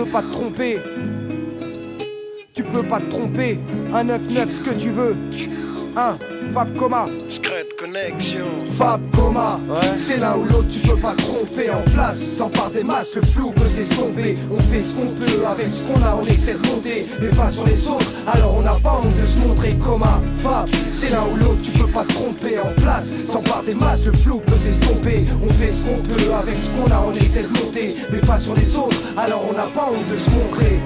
peux pas te tromper. Tu peux pas te tromper. 1-9-9 ce que tu veux. 1 Fab Coma, Secret Connection. Fab Coma, c'est l'un ou l'autre, tu peux pas te tromper. En place, s'empare des masses, le flou peut s'estomper. On fait ce qu'on peut, avec ce qu'on a, on essaie de monter. Mais pas sur les autres, alors on n'a pas honte de se montrer. Coma, Fab, c'est l'un ou l'autre, tu peux pas te tromper. En place, s'empare des masses, le flou peut s'estomper. On fait ce qu'on peut, avec ce qu'on a, on essaie de monter. Mais pas sur les autres, alors on n'a pas honte de se montrer.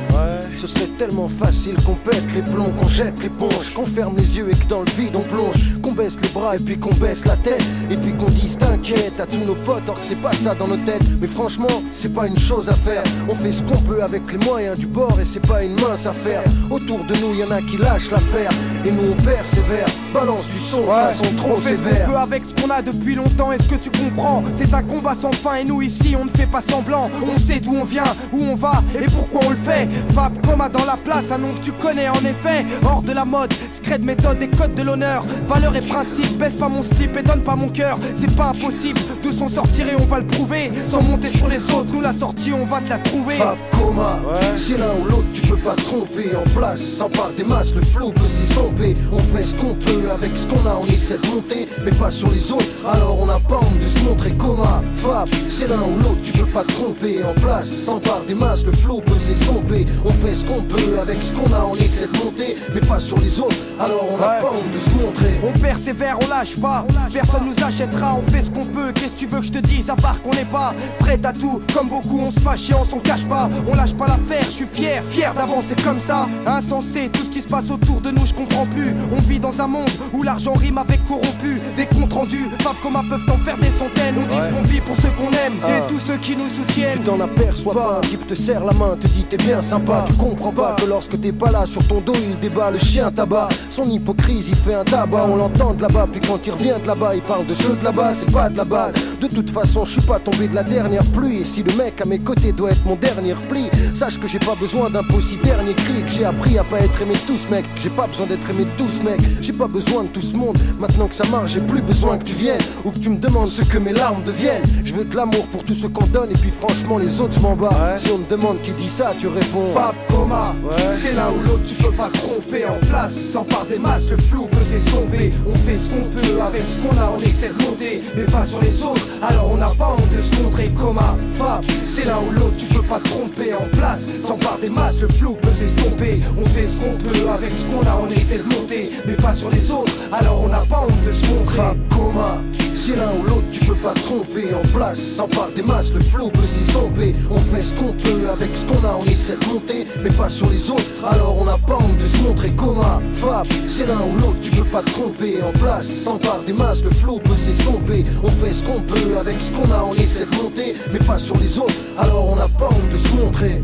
Ce serait tellement facile qu'on pète les plombs, qu'on jette l'éponge, qu'on ferme les yeux et que dans le vide on plonge, qu'on baisse les bras et puis qu'on baisse la tête, et puis qu'on dise t'inquiète à tous nos potes, or que c'est pas ça dans nos têtes. Mais franchement, c'est pas une chose à faire. On fait ce qu'on peut avec les moyens du bord et c'est pas une mince affaire. Autour de nous, y'en a qui lâchent l'affaire et nous on persévère. Balance du son, façon trop on fait sévère. ce qu'on peut avec ce qu'on a depuis longtemps, est-ce que tu comprends? C'est un combat sans fin et nous ici on ne fait pas semblant. On sait d'où on vient, où on va et pourquoi on le fait. Fab Coma dans la place, un nom que tu connais en effet. Hors de la mode, scred méthode et code de l'honneur. Valeurs et principes, baisse pas mon slip et donne pas mon cœur. C'est pas impossible de s'en sortir et on va le prouver. Sans monter sur les autres, nous la sortie on va te la trouver. Fab Coma, c'est l'un ou l'autre, tu peux pas te tromper. En place, s'empare des masses, le flow peut s'estomper. On fait ce qu'on peut avec ce qu'on a, on essaie de monter. Mais pas sur les autres, alors on n'a pas honte de se montrer. Coma, Fab, c'est l'un ou l'autre, tu peux pas te tromper. En place, s'empare des masses, le flow peut s'estomper. On fait ce qu'on peut avec ce qu'on a, on essaie de monter. Mais pas sur les autres, alors on n'a pas honte de se montrer. On persévère, on lâche pas. Personne nous achètera, on fait ce qu'on peut. Qu'est-ce que tu veux que je te dise à part qu'on n'est pas prêt à tout? Comme beaucoup, on se fâche et on s'en cache pas. On lâche pas l'affaire, je suis fier d'avancer comme ça. Insensé, tout ce qui se passe autour de nous, je comprends plus. On vit dans un monde où l'argent rime avec corrompu. Des comptes rendus, Fab Coma peuvent en faire des centaines. On dit ce qu'on vit pour ceux qu'on aime et tous ceux qui nous soutiennent. Tu t'en aperçois pas, un type te serre la main, te dit t'es bien sympa. Tu comprends pas que lorsque t'es pas là, sur ton dos il débat le chien tabac. Son hypocrisie fait un tabac, on l'entend de là-bas. Puis quand il revient de là-bas, il parle de ceux de là-bas, c'est pas de la balle. De toute façon, je suis pas tombé de la dernière pluie. Et si le mec à mes côtés doit être mon dernier repli, sache que j'ai pas besoin d'un possible dernier cri. Que j'ai appris à pas être aimé de tous, mec. J'ai pas besoin d'être aimé de tous, mec. J'ai pas besoin de tout ce monde. Maintenant que ça marche, j'ai plus besoin que tu viennes ou que tu me demandes ce que mes larmes deviennent. Je veux de l'amour pour tout ce qu'on donne. Et puis franchement, les autres, je m'en bats. Si on me demande qui dit ça, tu réponds Fab Coma, c'est l'un ou l'autre, tu peux pas te tromper. En place, s'empare des masses, le flou peut s'estomper. On fait ce qu'on peut avec ce qu'on a, on essaie de monter. Mais pas sur les autres, alors on n'a pas honte de se montrer. Coma, Fab, c'est l'un ou l'autre, tu peux pas te tromper. En place, s'empare des masses, le flou peut s'estomper. On fait ce qu'on peut avec ce qu'on a, on essaie de monter. Mais pas sur les autres, alors on n'a pas honte de se montrer. Fab Coma, c'est l'un ou l'autre, tu peux pas te tromper. En place, s'empare des masses, le flow peut s'estomper. On fait ce qu'on peut avec ce qu'on a, on essaie de monter. Mais pas sur les autres, alors on n'a pas honte de se montrer. Coma, Fab, c'est l'un ou l'autre, tu peux pas te tromper. En place, s'empare des masses, le flow peut s'estomper. On fait ce qu'on peut avec ce qu'on a, on essaie de monter. Mais pas sur les autres, alors on n'a pas honte de se montrer.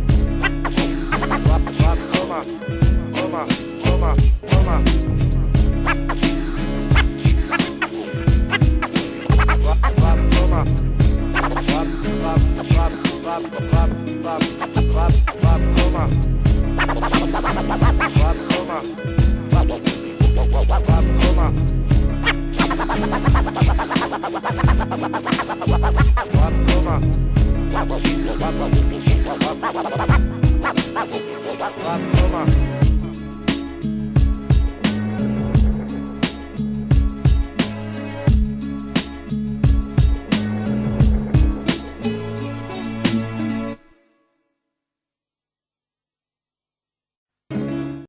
Coma, Coma, Coma, Coma. Coma.